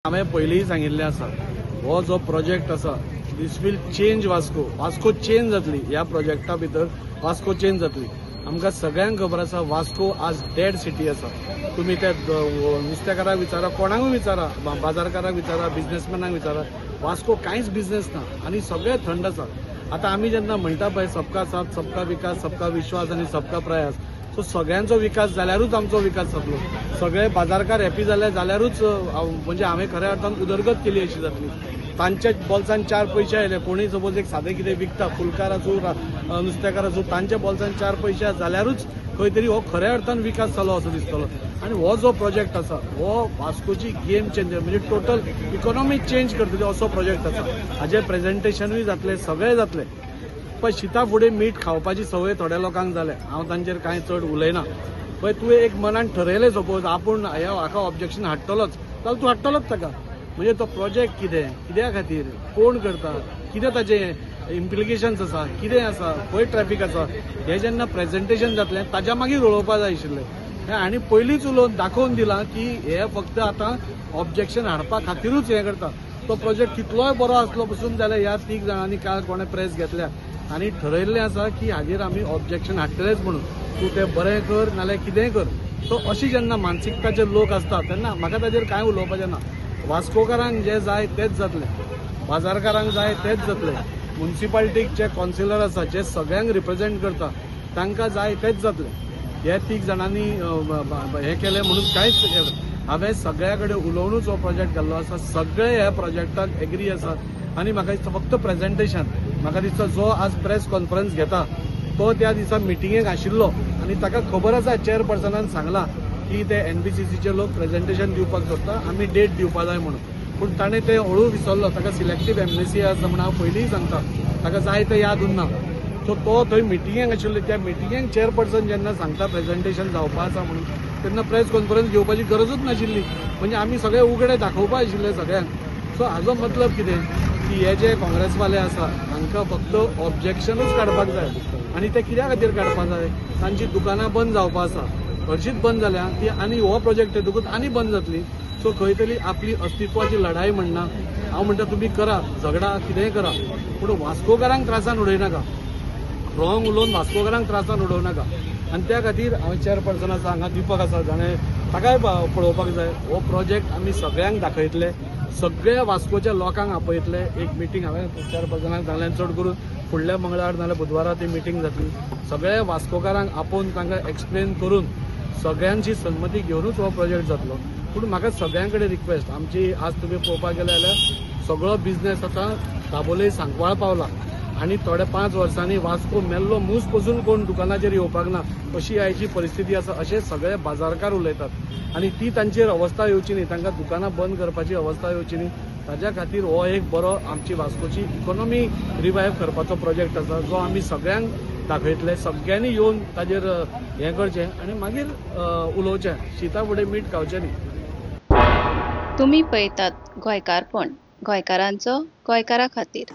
हांवें पयलींय सांगिल्लें आसा, हो जो प्रोजेक्ट आसा this will change Vasco. Vasco change जातली. ह्या प्रोजेक्टा भितर वास्को चेंज जातली. आमकां सगळ्यांक खबर आसा वास्को आज डेड सिटी आसा. तुमी ते नुस्तेकाराक विचारा, कोणाकूय विचारा, बाजारकाराक विचारा, बिझनेसमॅनाक विचारा, वास्को कांयच बिझनेस ना आनी सगळें थंड आसा. आतां आमी जेन्ना म्हणटा पळय सबका साथ, सबका विकास, सबका विश्वास आनी सबका प्रयास, सो सगळ्यांचो विकास जाल्यारूच आमचो विकास जातलो. सगळे बाजारकार हॅपी जाल्यारूच म्हणजे हांवें खऱ्या अर्थान उदरगत केली अशी जातली. तांच्या बोल्सान 4 पयशे आयले, कोणूय सपोज एक सादें कितें विकता, फुलकार आसूं, नुस्तेकार आसूं, तांच्या बोल्सान 4 पयशे जाल्यारूच खंय तरी हो खऱ्या अर्थान विकास जालो असो दिसतलो. आनी हो जो प्रोजेक्ट आसा हो वास्कोची गेम चेंजर म्हणजे टोटल इकॉनॉमी चेंज करतली असो प्रोजेक्ट आसा. हाजें प्रेझेंटेशनूय जातलें, सगळें जातलें. पण शिता फुडें मीठ खावपाची संवय थोड्या लोकांक जाल्या. हांव तांचेर कांय चड उलयना. पळय तुवें एक मनान ठरयलें सपोज आपूण हाका ऑब्जेक्शन हाडटलोच, जाल्यार तूं हाडटलोच ताका. म्हणजे तो प्रोजेक्ट कितें, कित्या खातीर, कोण करता, कितें ताचें इम्प्लिकेशन्स आसा, कितें आसा, खंय ट्रॅफिक आसा, हें जेन्ना प्रेझेंटेशन जातलें ताच्या मागीर उलोवपा जाय आशिल्लें. आनी पयलींच उलोवन दाखोवन दिलां की हे फक्त आतां ऑब्जेक्शन हाडपा खातीरूच हें करता. तो प्रोजेक्ट कितलोय बरो आसलो पसून जाल्यार ह्या 3 जाणांनी काल कोणें प्रेस घेतल्या आनी ठरयल्लें आसा की हाजेर आमी ऑब्जेक्शन हाडटलेच म्हणून. तूं तें बरें कर नाल्यार कितेंय कर. सो अशी जेन्ना मानसिकताचे लोक आसता तेन्ना म्हाका ताचेर कांय उलोवपाचें ना. वास्कोकारांक जें जाय तेंच जातलें, बाजारकारांक जाय तेंच जातलें, म्युनिसिपालिटीक जे कावन्सिलर आसा जे सगळ्यांक रिप्रेझेंट करता तांकां जाय तेंच जातलें. हे 3 जाणांनी हें केलें म्हणून कांयच हांवें सगळ्या कडेन उलोवनूच हो प्रोजेक्ट घाल्लो आसा. सगळे ह्या प्रोजेक्टाक एग्री आसात आनी म्हाका दिसता फक्त प्रेझेंटेशन. म्हाका दिसता जो आज प्रेस कॉन्फरन्स घेता तो त्या दिसा मिटिंगेक आशिल्लो आनी ताका खबर आसा चेअरपर्सनान सांगलां की ते NBCCचे लोक प्रेझेंटेशन दिवपाक सोदता, आमी डेट दिवपा जाय म्हणून. पूण ताणें तें हळू विसरलो. ताका सिलेक्टीव एमनेसिया आसा म्हणून हांव पयलींय सांगता. ताका जाय तें याद उरना. सो तो थंय मिटिंगेक आशिल्लो. त्या मिटिंगेक चेअरपर्सन जेन्ना सांगता प्रेझेंटेशन जावपा आसा म्हणून तेन्ना प्रेस कॉन्फरन्स घेवपाची गरजूच नाशिल्ली. म्हणजे आमी सगळे उगडे दाखोवपा आशिल्ले सगळ्यांक. सो हाजो मतलब कितें की हे जे काँग्रेसवाले आसा हांकां फक्त ऑब्जेक्शनूच काडपाक जाय. आनी ते कित्या खातीर काडपाक जाय, तांची दुकानां बंद जावपा आसा. हरशींच बंद जाल्या ती आनी हो प्रोजेक्ट येतकूच आनी बंद जातली. सो खंय तरी आपली अस्तित्वाची लढाई म्हणना. हांव म्हणटा तुमी करा, झगडा कितेंय करा, पूण वास्कोकारांक त्रासान उडयनाका. रॉंग उलोवन वास्कोकारांक त्रासान उडोवं नाका. आनी त्या खातीर हांवें चेअरपर्सन आसा, हांगा दिपक आसा, जाणें ताकाय पळोवपाक जाय. हो प्रोजेक्ट आमी सगळ्यांक दाखयतले, सगळ्या वास्कोच्या लोकांक आपयतले. एक मिटींग हांवें चेअरपर्सनाक सांगलें चड करून फुडल्या मंगळार नाल्यार बुधवारा ती मिटींग जातली. सगळ्या वास्कोकारांक आपोवन तांकां एक्सप्लेन करून सगळ्यांची संमती घेवनूच हो प्रोजेक्ट जातलो. पूण म्हाका सगळ्यां कडेन रिक्वेस्ट, आमची आज तुमी पळोवपाक गेले जाल्यार सगळो बिझनेस आतां दाबोळे सांकवाळ पावला आनी थोड्या 5 वर्सांनी वास्को मेल्लो मूस पसून कोण दुकानाचेर येवपाक ना अशी आयची परिस्थिती आसा अशें सगळे बाजारकार उलयतात. आनी ती तांचेर अवस्था येवची न्ही, तांकां दुकानां बंद करपाची अवस्था येवची न्ही. ताज्या खातीर हो एक बरो आमची वास्कोची इकॉनॉमी रिवायव करपाचो प्रोजेक्ट आसा जो आमी सगळ्यांक दाखयतले. सगळ्यांनी येवन ताजेर हें करचें आनी मागीर उलोवचें. शिता फुडें मीठ खावचें न्ही. तुम्ही पळयतात गोंयकारपण, गोंयकारांचो गोंयकारा खातीर.